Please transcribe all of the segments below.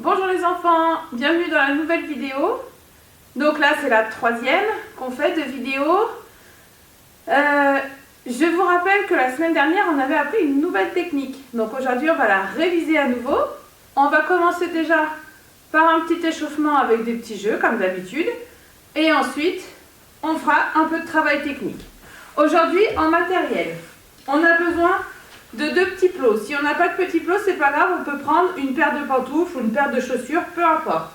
Bonjour les enfants, bienvenue dans la nouvelle vidéo. Donc là c'est la troisième qu'on fait de vidéo. Je vous rappelle que la semaine dernière on avait appris une nouvelle technique. Donc aujourd'hui on va la réviser à nouveau. On va commencer déjà par un petit échauffement avec des petits jeux comme d'habitude. Et ensuite on fera un peu de travail technique. Aujourd'hui en matériel, on a besoin de deux petits plots. Si on n'a pas de petits plots, c'est pas grave, on peut prendre une paire de pantoufles ou une paire de chaussures, peu importe.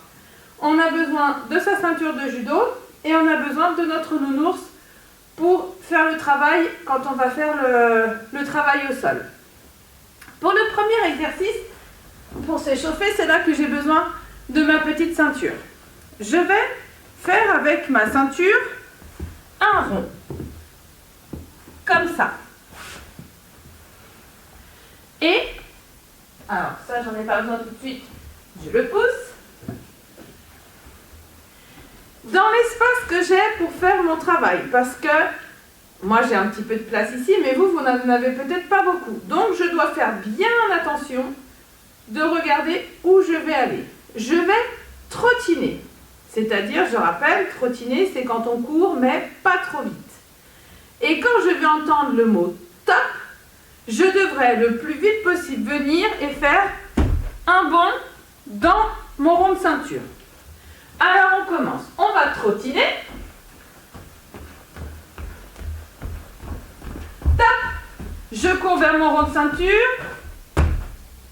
On a besoin de sa ceinture de judo et on a besoin de notre nounours pour faire le travail quand on va faire le travail au sol. Pour le premier exercice, pour s'échauffer, c'est là que j'ai besoin de ma petite ceinture. Je vais faire avec ma ceinture un rond, comme ça. Et, alors ça j'en ai pas besoin tout de suite, je le pousse. Dans l'espace que j'ai pour faire mon travail, parce que moi j'ai un petit peu de place ici, mais vous n'en avez peut-être pas beaucoup. Donc je dois faire bien attention de regarder où je vais aller. Je vais trottiner, c'est-à-dire, je rappelle, trottiner c'est quand on court mais pas trop vite. Et quand je vais entendre le mot top, je devrais le plus vite possible venir et faire un bond dans mon rond de ceinture. Alors on commence. On va trottiner. Tac. Je cours vers mon rond de ceinture.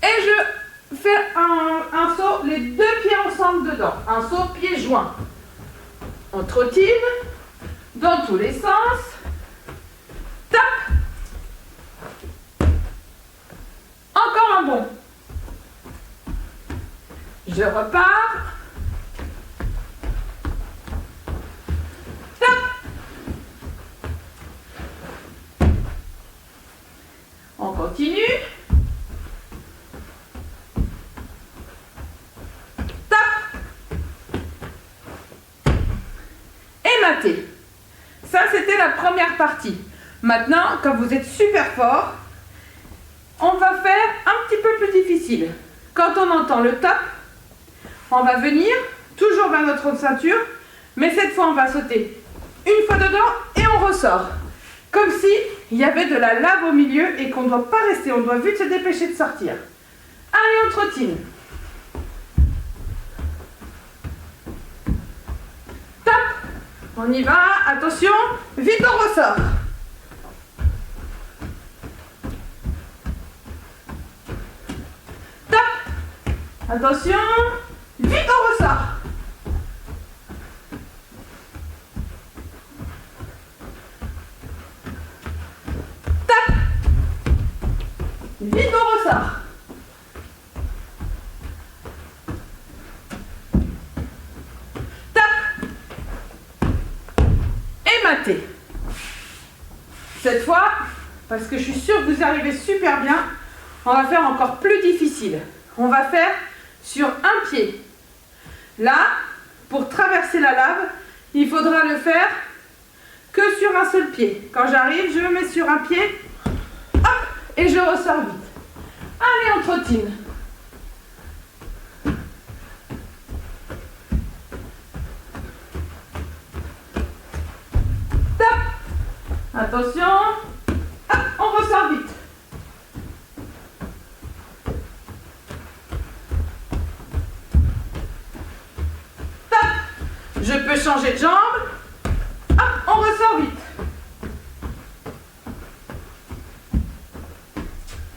Et je fais un saut, les deux pieds ensemble dedans. Un saut pieds joints. On trottine dans tous les sens. Tac. Encore un bond. Je repars. Tac. On continue. Tac. Et maté. Ça, c'était la première partie. Maintenant, quand vous êtes super fort, on va faire un petit peu plus difficile. Quand on entend le top, on va venir toujours vers notre ceinture, mais cette fois on va sauter une fois dedans et on ressort. Comme si il y avait de la lave au milieu et qu'on ne doit pas rester, on doit vite se dépêcher de sortir. Allez, on trottine. Top. On y va, attention, vite on ressort. Attention, vite on ressort. Tac. Vite on ressort. Tac. Et maté. Cette fois, parce que je suis sûre que vous y arrivez super bien, on va faire encore plus difficile. On va faire sur un pied. Là, pour traverser la lave, il faudra le faire que sur un seul pied. Quand j'arrive, je me mets sur un pied, hop, et je ressors vite. Allez, on trottine. Top. Attention, hop, on ressort vite. Je peux changer de jambe. Hop, on ressort vite.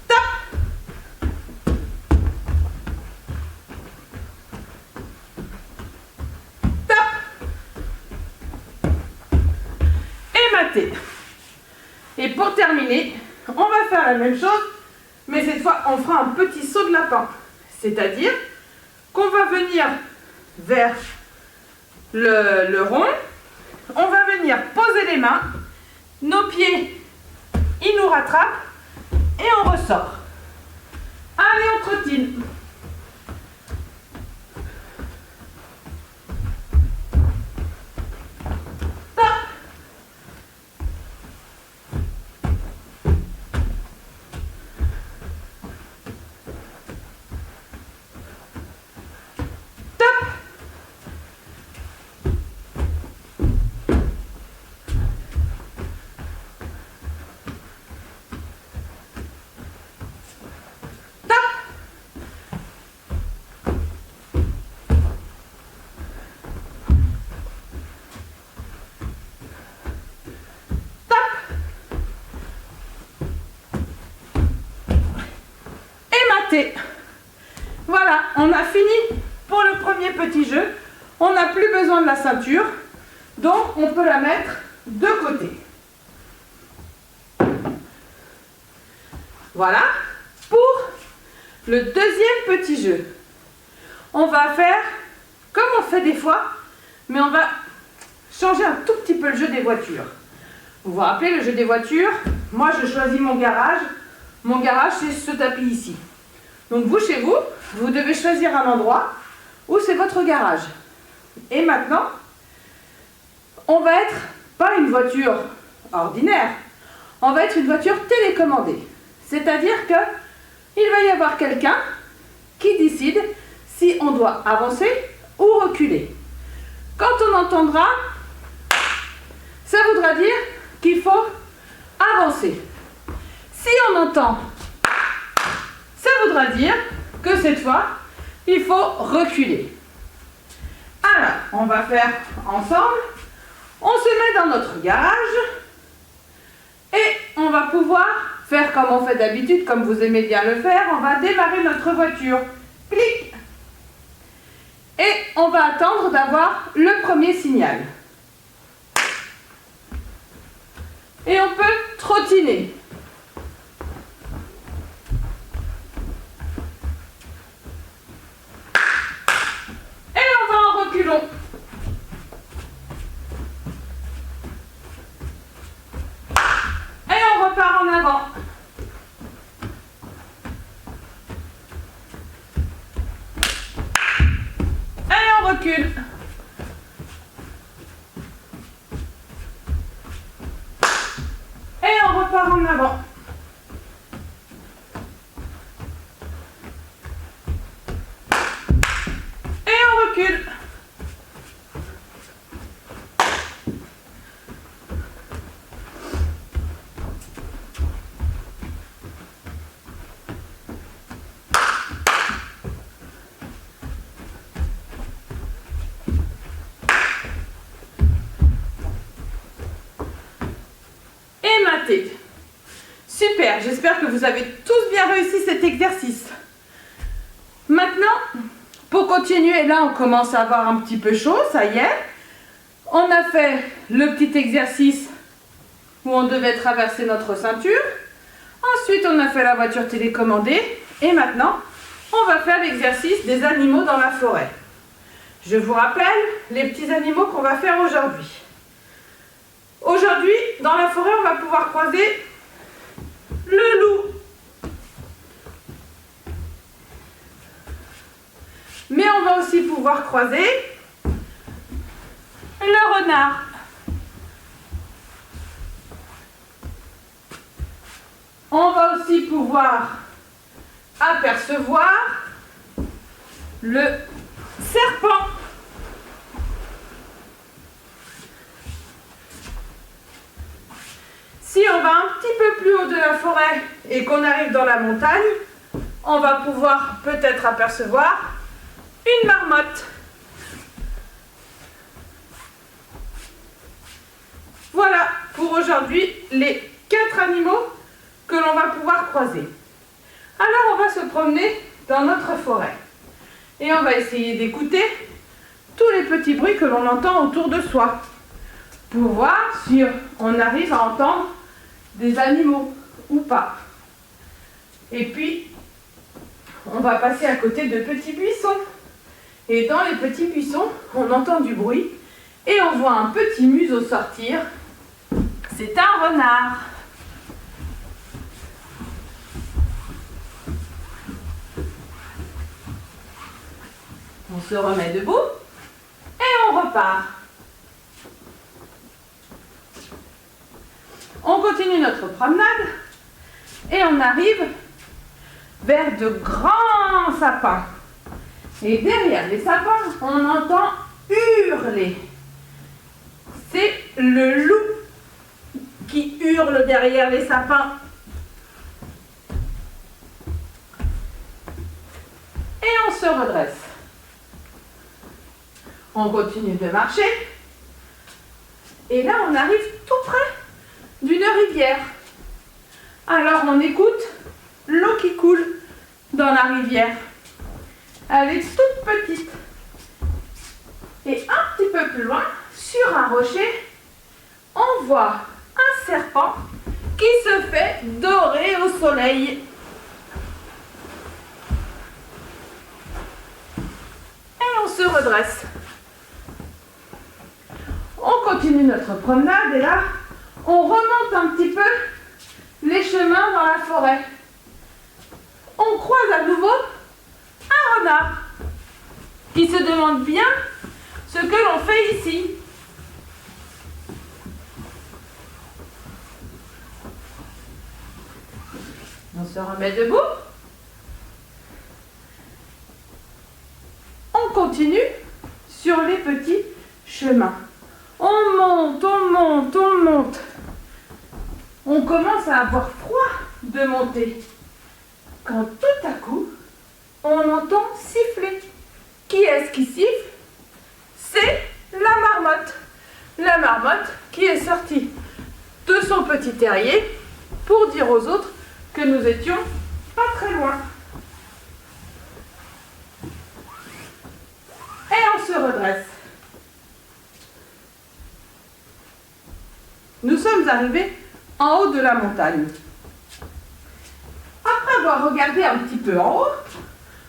Top. Top. Et maté. Et pour terminer, on va faire la même chose, mais cette fois, on fera un petit saut de lapin. C'est-à-dire qu'on va venir vers le rond, on va venir poser les mains, nos pieds, ils nous rattrapent et on ressort. Allez, on trottine. Top. maté. Voilà, on a fini pour le premier petit jeu. On n'a plus besoin de la ceinture, donc on peut la mettre de côté. Voilà, pour le deuxième petit jeu. On va faire comme on fait des fois, mais on va changer un tout petit peu le jeu des voitures. Vous vous rappelez le jeu des voitures? Moi, je choisis mon garage. Mon garage, c'est ce tapis ici. Donc vous, chez vous, vous devez choisir un endroit où c'est votre garage. Et maintenant, on va être pas une voiture ordinaire, on va être une voiture télécommandée. C'est-à-dire que il va y avoir quelqu'un qui décide si on doit avancer ou reculer. Quand on entendra, ça voudra dire qu'il faut avancer. Si on entend, ça voudra dire que cette fois, il faut reculer. Alors, on va faire ensemble. On se met dans notre garage et on va pouvoir faire comme on fait d'habitude, comme vous aimez bien le faire. On va démarrer notre voiture. Clic. Et on va attendre d'avoir le premier signal. Et on peut trottiner. Et on va en reculant. Et on repart en avant. Et on recule. Et on repart en avant. Et on recule. Et maté. Super, j'espère que vous avez tous bien réussi cet exercice. Maintenant, pour continuer, là on commence à avoir un petit peu chaud, ça y est. On a fait le petit exercice où on devait traverser notre ceinture. Ensuite, on a fait la voiture télécommandée. Et maintenant, on va faire l'exercice des animaux dans la forêt. Je vous rappelle les petits animaux qu'on va faire aujourd'hui. Aujourd'hui, dans la forêt, on va pouvoir croiser le loup. Mais on va aussi pouvoir croiser le renard. On va aussi pouvoir apercevoir le serpent. Si on va un petit peu plus haut de la forêt et qu'on arrive dans la montagne, on va pouvoir peut-être apercevoir une marmotte. Voilà pour aujourd'hui les 4 animaux que l'on va pouvoir croiser. Alors on va se promener dans notre forêt et on va essayer d'écouter tous les petits bruits que l'on entend autour de soi pour voir si on arrive à entendre des animaux ou pas. Et puis on va passer à côté de petits buissons. Et dans les petits buissons, on entend du bruit et on voit un petit museau sortir. C'est un renard. On se remet debout et on repart. On continue notre promenade et on arrive vers de grands sapins. Et derrière les sapins, on entend hurler. C'est le loup qui hurle derrière les sapins. Et on se redresse. On continue de marcher. Et là, on arrive tout près d'une rivière. Alors, on écoute l'eau qui coule dans la rivière. Elle est toute petite. Et un petit peu plus loin, sur un rocher, on voit un serpent qui se fait dorer au soleil. Et on se redresse. On continue notre promenade et là, on remonte un petit peu les chemins dans la forêt. On croise à nouveau un renard qui se demande bien ce que l'on fait ici. On se remet debout. On continue sur les petits chemins. On monte, on monte, on monte. On commence à avoir froid de monter. Quand tout à coup, on entend siffler. Qui est-ce qui siffle? C'est la marmotte. La marmotte qui est sortie de son petit terrier pour dire aux autres que nous étions pas très loin. Et on se redresse. Nous sommes arrivés en haut de la montagne. Après avoir regardé un petit peu en haut,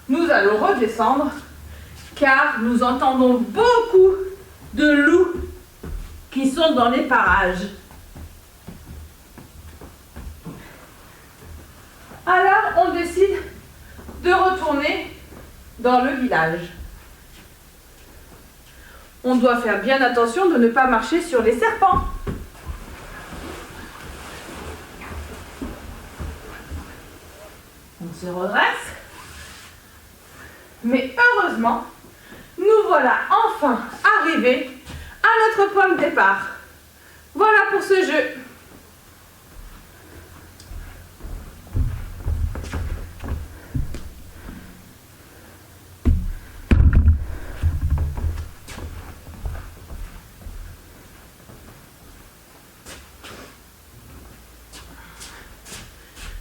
nous allons redescendre car nous entendons beaucoup de loups qui sont dans les parages. Alors on décide de retourner dans le village. On doit faire bien attention de ne pas marcher sur les serpents. On se redresse. Mais heureusement, nous voilà enfin arrivés à notre point de départ. Voilà pour ce jeu.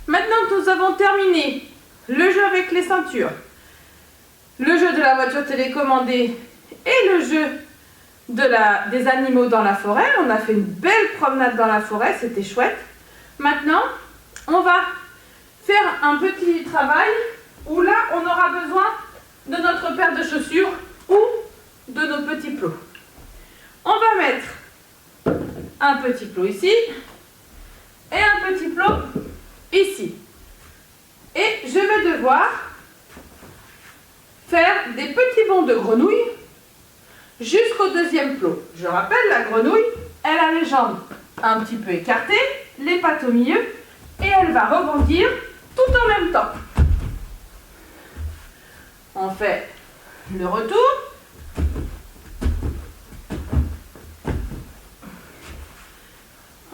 Maintenant que nous avons terminé le jeu avec les ceintures, le jeu de la voiture télécommandée et le jeu des animaux dans la forêt, on a fait une belle promenade dans la forêt, c'était chouette. Maintenant, on va faire un petit travail où là, on aura besoin de notre paire de chaussures ou de nos petits plots. On va mettre un petit plot ici et un petit plot ici. Et je vais devoir faire des petits bonds de grenouille jusqu'au deuxième plot. Je rappelle, la grenouille, elle a les jambes un petit peu écartées, les pattes au milieu, et elle va rebondir tout en même temps. On fait le retour.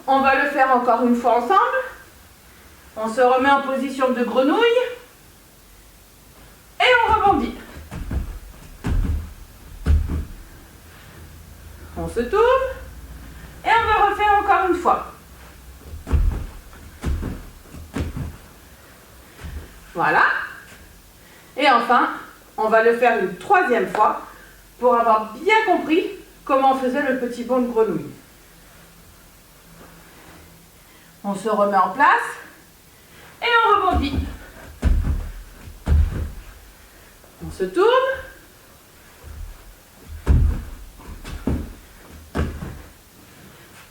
On va le faire encore une fois ensemble. On se remet en position de grenouille et on rebondit. On se tourne et on va refaire encore une fois. Voilà. Et enfin, on va le faire une troisième fois pour avoir bien compris comment on faisait le petit bond de grenouille. On se remet en place et on rebondit. On se tourne.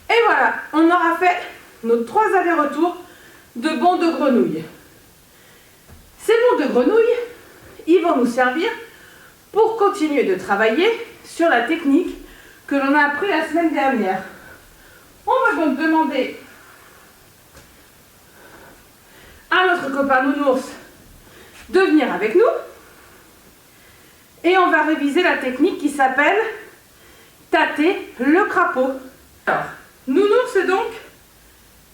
Et voilà, on aura fait nos 3 allers-retours de bonds de grenouille. Ces bonds de grenouille, ils vont nous servir pour continuer de travailler sur la technique que l'on a appris la semaine dernière. On va donc demander à notre copain nounours de venir avec nous et on va réviser la technique qui s'appelle tâter le crapaud. Alors, nounours est donc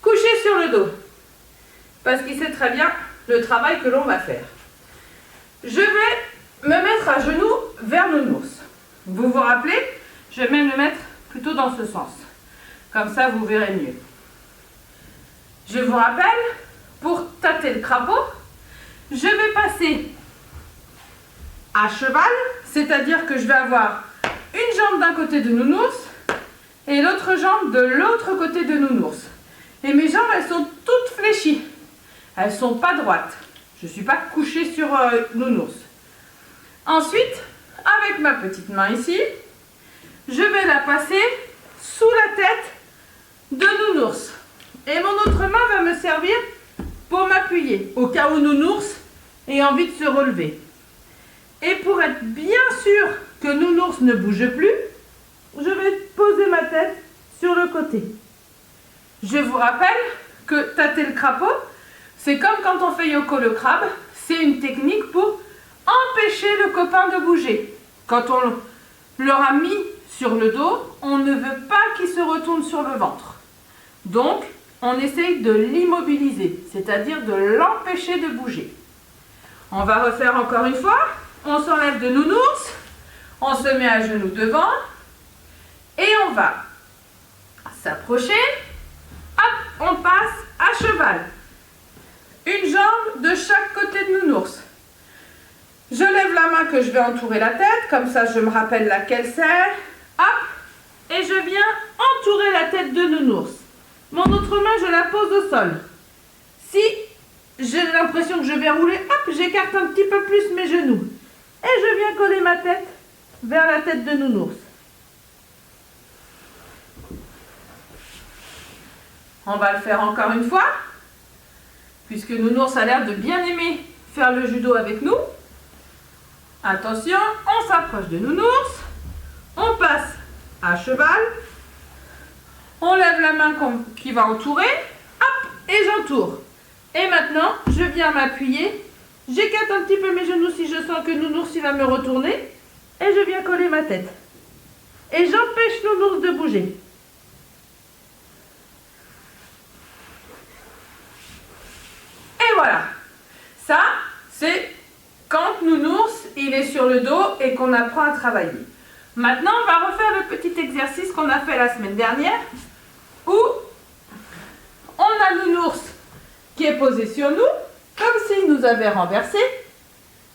couché sur le dos parce qu'il sait très bien le travail que l'on va faire. Je vais me mettre à genoux vers nounours. Vous vous rappelez, je vais même le mettre plutôt dans ce sens. Comme ça, vous verrez mieux. Je vous rappelle, pour tâter le crapaud, je vais passer à cheval, c'est-à-dire que je vais avoir une jambe d'un côté de nounours et l'autre jambe de l'autre côté de nounours. Et mes jambes, elles sont toutes fléchies. Elles ne sont pas droites. Je ne suis pas couchée sur nounours. Ensuite, avec ma petite main ici, je vais la passer sous la tête de nounours. Et mon autre main va me servir pour m'appuyer, au cas où nounours ait envie de se relever. Et pour être bien sûr que nounours ne bouge plus, je vais poser ma tête sur le côté. Je vous rappelle que tâter le crapaud, c'est comme quand on fait Yoko le crabe, c'est une technique pour empêcher le copain de bouger. Quand on leur a mis sur le dos, on ne veut pas qu'il se retourne sur le ventre. Donc, on essaye de l'immobiliser, c'est-à-dire de l'empêcher de bouger. On va refaire encore une fois. On s'enlève de nounours, on se met à genoux devant et on va s'approcher. Hop, on passe à cheval. Une jambe de chaque côté de nounours. Je lève la main que je vais entourer la tête, comme ça je me rappelle laquelle c'est. Hop, et je viens entourer la tête de nounours. Mon autre main, je la pose au sol. Si j'ai l'impression que je vais rouler, hop, j'écarte un petit peu plus mes genoux. Et je viens coller ma tête vers la tête de nounours. On va le faire encore une fois, puisque nounours a l'air de bien aimer faire le judo avec nous. Attention, on s'approche de nounours, on passe à cheval, on lève la main qui va entourer, hop, et j'entoure. Et maintenant, je viens m'appuyer, j'écarte un petit peu mes genoux si je sens que nounours il va me retourner, et je viens coller ma tête. Et j'empêche nounours de bouger. Et voilà, ça c'est quand nounours il est sur le dos et qu'on apprend à travailler. Maintenant on va refaire le petit exercice qu'on a fait la semaine dernière où on a nounours qui est posé sur nous comme s'il nous avait renversé.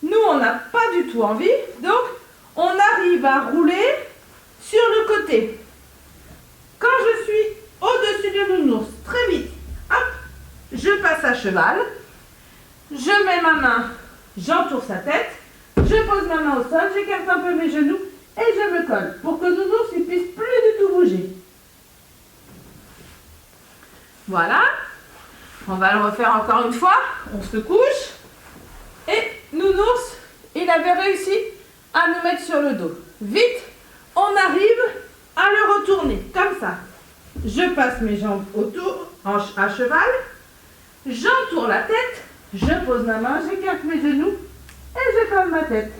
Nous on n'a pas du tout envie, donc on arrive à rouler sur le côté. Quand je suis au-dessus de nounours, très vite, hop, je passe à cheval. Je mets ma main, j'entoure sa tête, je pose ma main au sol, j'écarte un peu mes genoux et je me colle pour que nounours ne puisse plus du tout bouger. Voilà, on va le refaire encore une fois, on se couche et nounours, il avait réussi à nous mettre sur le dos. Vite, on arrive à le retourner, comme ça. Je passe mes jambes autour, à cheval, j'entoure la tête, je pose ma main, j'écarte mes genoux et je colle ma tête.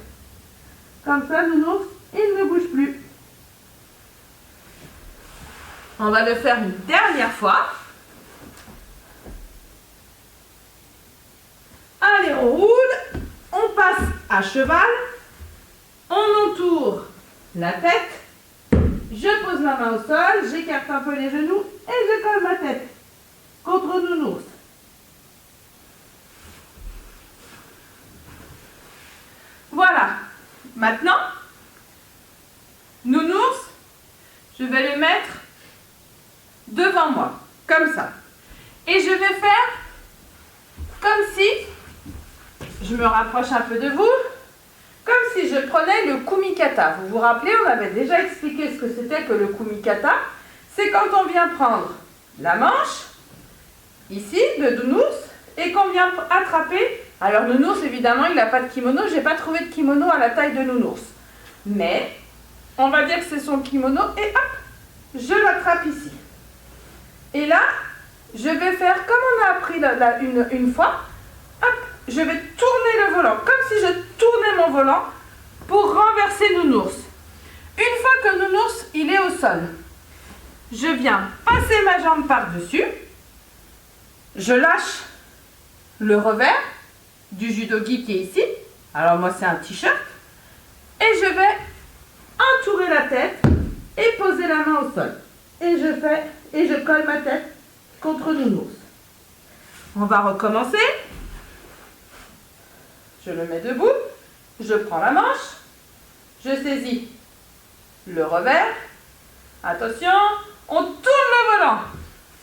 Comme ça, nounours, il ne bouge plus. On va le faire une dernière fois. Allez, on roule, on passe à cheval, on entoure la tête, je pose ma main au sol, j'écarte un peu les genoux et je colle ma tête contre nounours. Voilà, maintenant, nounours, je vais le mettre devant moi, comme ça. Et je vais faire comme si, je me rapproche un peu de vous, comme si je prenais le kumikata. Vous vous rappelez, on avait déjà expliqué ce que c'était que le kumikata. C'est quand on vient prendre la manche, ici, de nounours, et qu'on vient attraper. Alors nounours, évidemment, il n'a pas de kimono. Je n'ai pas trouvé de kimono à la taille de nounours. Mais, on va dire que c'est son kimono. Et hop, je l'attrape ici. Et là, je vais faire comme on a appris une fois. Hop, je vais tourner le volant. Comme si je tournais mon volant pour renverser nounours. Une fois que nounours, il est au sol, je viens passer ma jambe par-dessus. Je lâche le revers du judogi qui est ici. Alors moi c'est un t-shirt. Et je vais entourer la tête et poser la main au sol. Et je colle ma tête contre nounours. On va recommencer. Je le mets debout. Je prends la manche. Je saisis le revers. Attention, on tourne le volant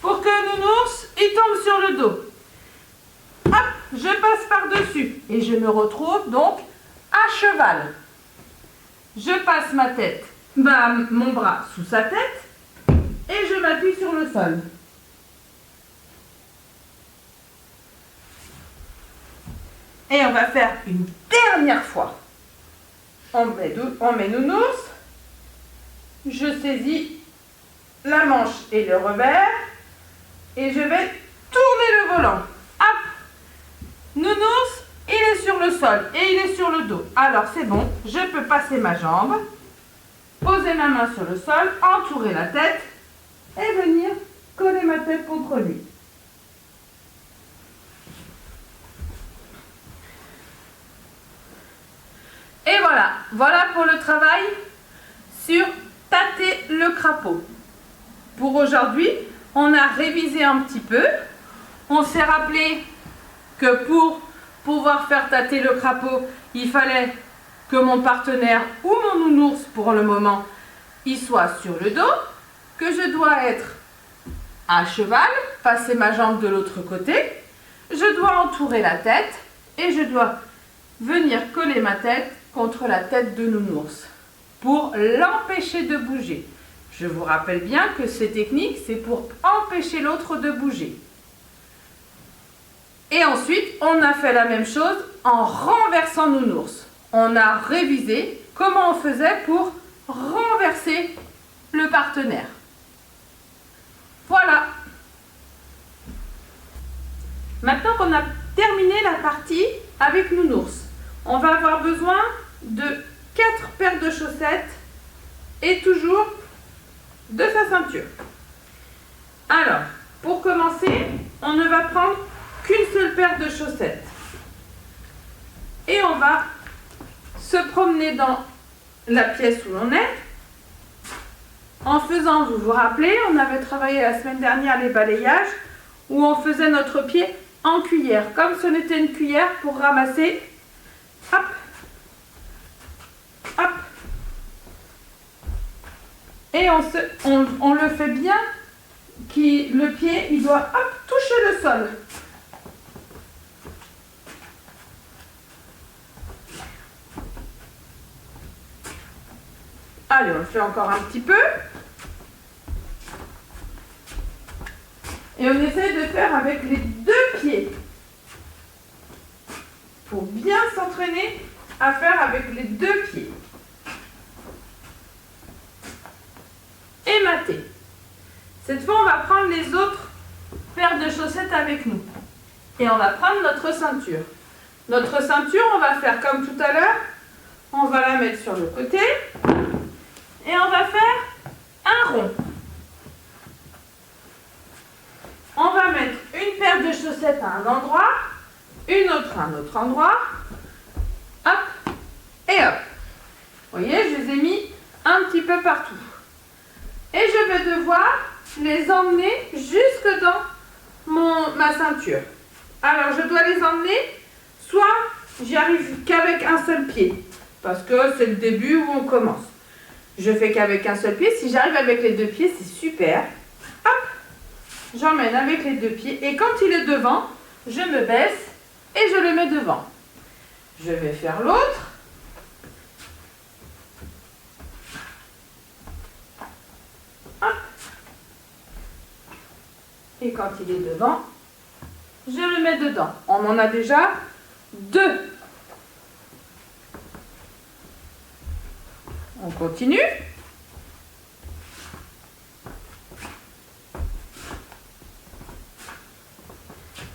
pour que le nounours il tombe sur le dos. Hop, je passe par-dessus et je me retrouve donc à cheval. Je passe mon bras sous sa tête et je m'appuie sur le sol. Et on va faire une dernière fois. On met nounours. Je saisis la manche et le revers. Et je vais tourner le volant. Hop. Nounours, il est sur le sol et il est sur le dos. Alors c'est bon, je peux passer ma jambe, poser ma main sur le sol, entourer la tête et venir coller ma tête contre lui. Et voilà pour le travail sur tâter le crapaud. Pour aujourd'hui, on a révisé un petit peu. On s'est rappelé que pour pouvoir faire tâter le crapaud, il fallait que mon partenaire ou mon nounours, pour le moment, il soit sur le dos, que je dois être à cheval, passer ma jambe de l'autre côté, je dois entourer la tête et je dois venir coller ma tête contre la tête de nounours pour l'empêcher de bouger. Je vous rappelle bien que ces techniques, c'est pour empêcher l'autre de bouger. Et ensuite, on a fait la même chose en renversant nounours. On a révisé comment on faisait pour renverser le partenaire. Voilà. Maintenant qu'on a terminé la partie avec nounours, on va avoir besoin de 4 paires de chaussettes et toujours de sa ceinture. Alors, pour commencer, on ne va prendre qu'une seule paire de chaussettes. Et on va se promener dans la pièce où l'on est. En faisant, vous vous rappelez, on avait travaillé la semaine dernière les balayages où on faisait notre pied en cuillère, comme ce n'était une cuillère pour ramasser. Hop, hop. Et on le fait bien, le pied, il doit toucher le sol. Allez, on le fait encore un petit peu. Et on essaye de faire avec les 2 pieds. Pour bien s'entraîner à faire avec les 2 pieds. Et mater. Cette fois, on va prendre les autres paires de chaussettes avec nous. Et on va prendre notre ceinture. Notre ceinture, on va faire comme tout à l'heure. On va la mettre sur le côté. Et on va faire un rond. On va mettre une paire de chaussettes à un endroit, une autre à un autre endroit. Hop et hop. Vous voyez, je les ai mis un petit peu partout. Et je vais devoir les emmener jusque dans ma ceinture. Alors, je dois les emmener, soit j'y arrive qu'avec un seul pied, parce que c'est le début où on commence. Je fais qu'avec un seul pied. Si j'arrive avec les 2 pieds, c'est super. Hop, j'emmène avec les 2 pieds. Et quand il est devant, je me baisse et je le mets devant. Je vais faire l'autre. Hop. Et quand il est devant, je le mets dedans. On en a déjà 2. On continue.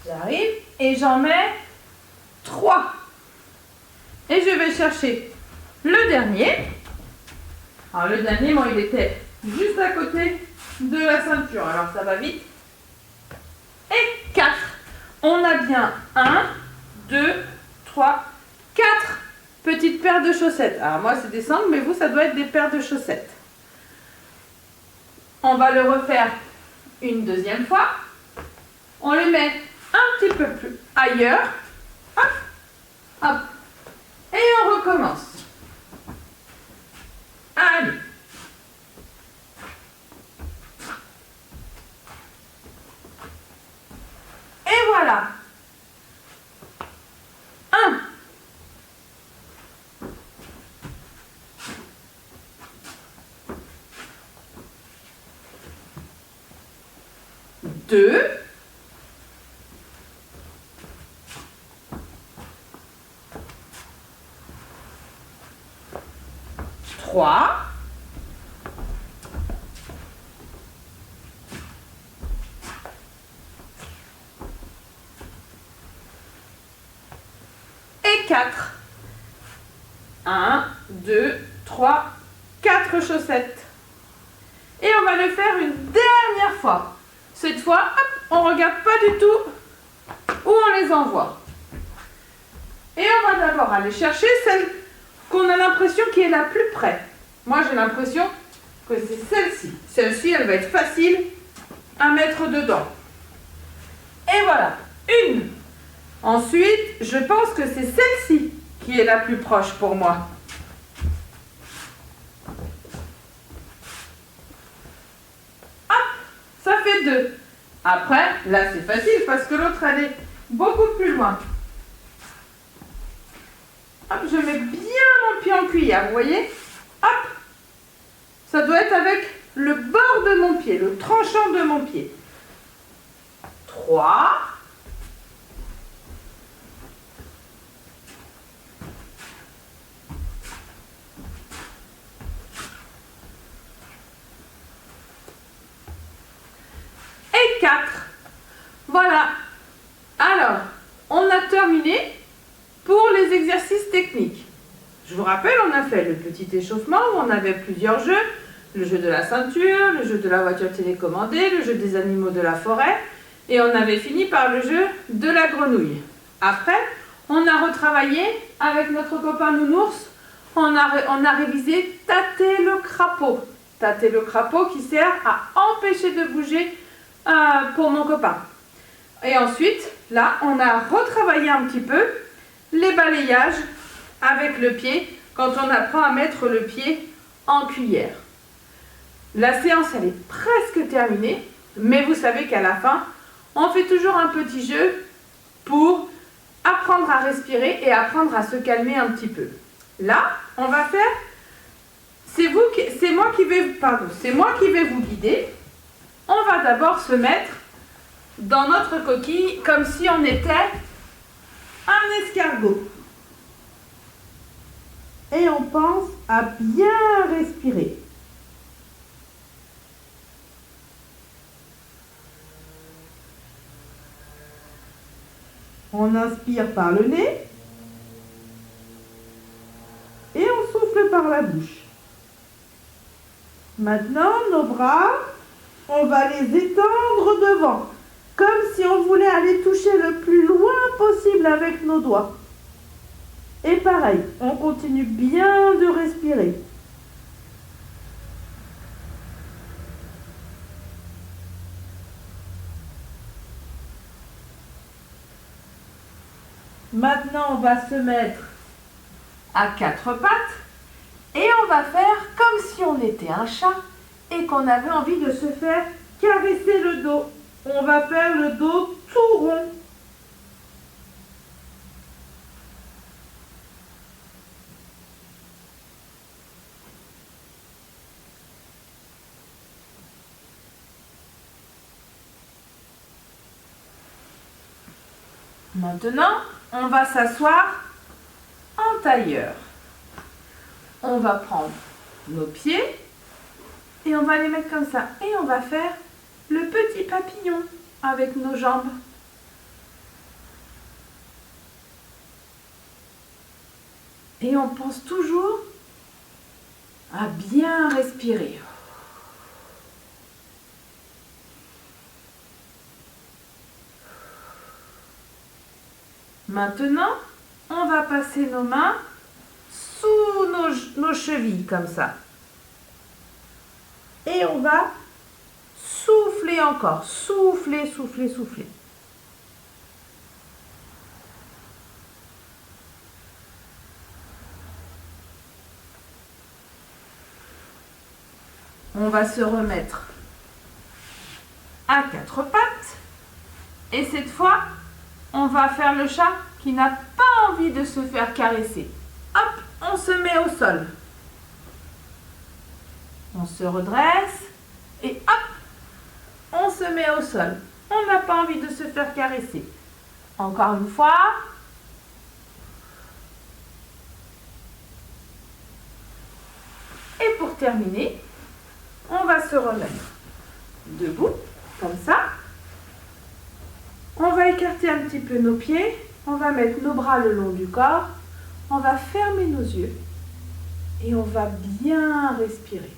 J'arrive et j'en mets 3. Et je vais chercher le dernier. Alors le dernier, bon, il était juste à côté de la ceinture. Alors ça va vite. Et 4. On a bien 1, 2, 3, 4 petites paires de chaussettes. Alors moi c'est des sangles, mais vous ça doit être des paires de chaussettes. On va le refaire une deuxième fois. On le met un petit peu plus ailleurs. Hop, hop. Et on recommence. Allez. Et voilà. 1. 2. 3. 4. 1, 2, 3, 4 chaussettes. Et on va le faire une dernière fois. Cette fois, hop, on ne regarde pas du tout où on les envoie. Et on va d'abord aller chercher celle qu'on a l'impression qui est la plus près. Moi, j'ai l'impression que c'est celle-ci. Celle-ci, elle va être facile à mettre dedans. Et voilà, une. Ensuite, je pense que c'est celle-ci qui est la plus proche pour moi. Hop, ça fait 2. Après, là c'est facile parce que l'autre elle est beaucoup plus loin. Hop, je mets bien mon pied en cuillère, vous voyez? Hop, ça doit être avec le bord de mon pied, le tranchant de mon pied. 3. 4. Voilà. Alors, on a terminé pour les exercices techniques. Je vous rappelle, on a fait le petit échauffement où on avait plusieurs jeux. Le jeu de la ceinture, le jeu de la voiture télécommandée, le jeu des animaux de la forêt. Et on avait fini par le jeu de la grenouille. Après, on a retravaillé avec notre copain Nounours. On a révisé tâter le crapaud. Tâter le crapaud qui sert à empêcher de bouger pour mon copain. Et ensuite, là, on a retravaillé un petit peu les balayages avec le pied quand on apprend à mettre le pied en cuillère. La séance, elle est presque terminée, mais vous savez qu'à la fin, on fait toujours un petit jeu pour apprendre à respirer et apprendre à se calmer un petit peu. Là, on va faire, c'est moi qui vais vous guider. On va d'abord se mettre dans notre coquille comme si on était un escargot. Et on pense à bien respirer. On inspire par le nez et on souffle par la bouche. Maintenant, nos bras, on va les étendre devant, comme si on voulait aller toucher le plus loin possible avec nos doigts. Et pareil, on continue bien de respirer. Maintenant, on va se mettre à 4 pattes et on va faire comme si on était un chat et qu'on avait envie de se faire caresser le dos. On va faire le dos tout rond. Maintenant, on va s'asseoir en tailleur. On va prendre nos pieds et on va les mettre comme ça. Et on va faire le petit papillon avec nos jambes. Et on pense toujours à bien respirer. Maintenant, on va passer nos mains sous nos chevilles comme ça. Et on va souffler encore. Souffler, souffler, souffler. On va se remettre à quatre pattes. Et cette fois, on va faire le chat qui n'a pas envie de se faire caresser. Hop, on se met au sol. On se redresse et hop, on se met au sol. On n'a pas envie de se faire caresser. Encore une fois. Et pour terminer, on va se remettre debout, comme ça. On va écarter un petit peu nos pieds. On va mettre nos bras le long du corps. On va fermer nos yeux. Et on va bien respirer.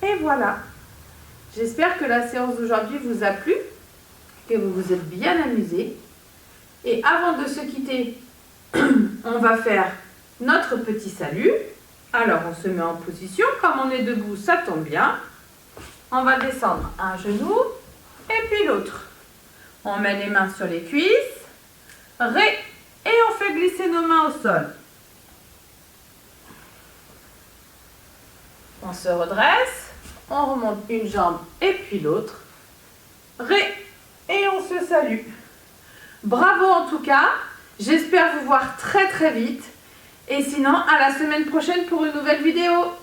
Et voilà. J'espère que la séance d'aujourd'hui vous a plu, que vous vous êtes bien amusés. Et avant de se quitter, on va faire notre petit salut. Alors, on se met en position. Comme on est debout, ça tombe bien. On va descendre un genou et puis l'autre. On met les mains sur les cuisses. Et on fait glisser nos mains au sol. On se redresse. On remonte une jambe et puis l'autre. Et on se salue. Bravo en tout cas. J'espère vous voir très très vite. Et sinon, à la semaine prochaine pour une nouvelle vidéo.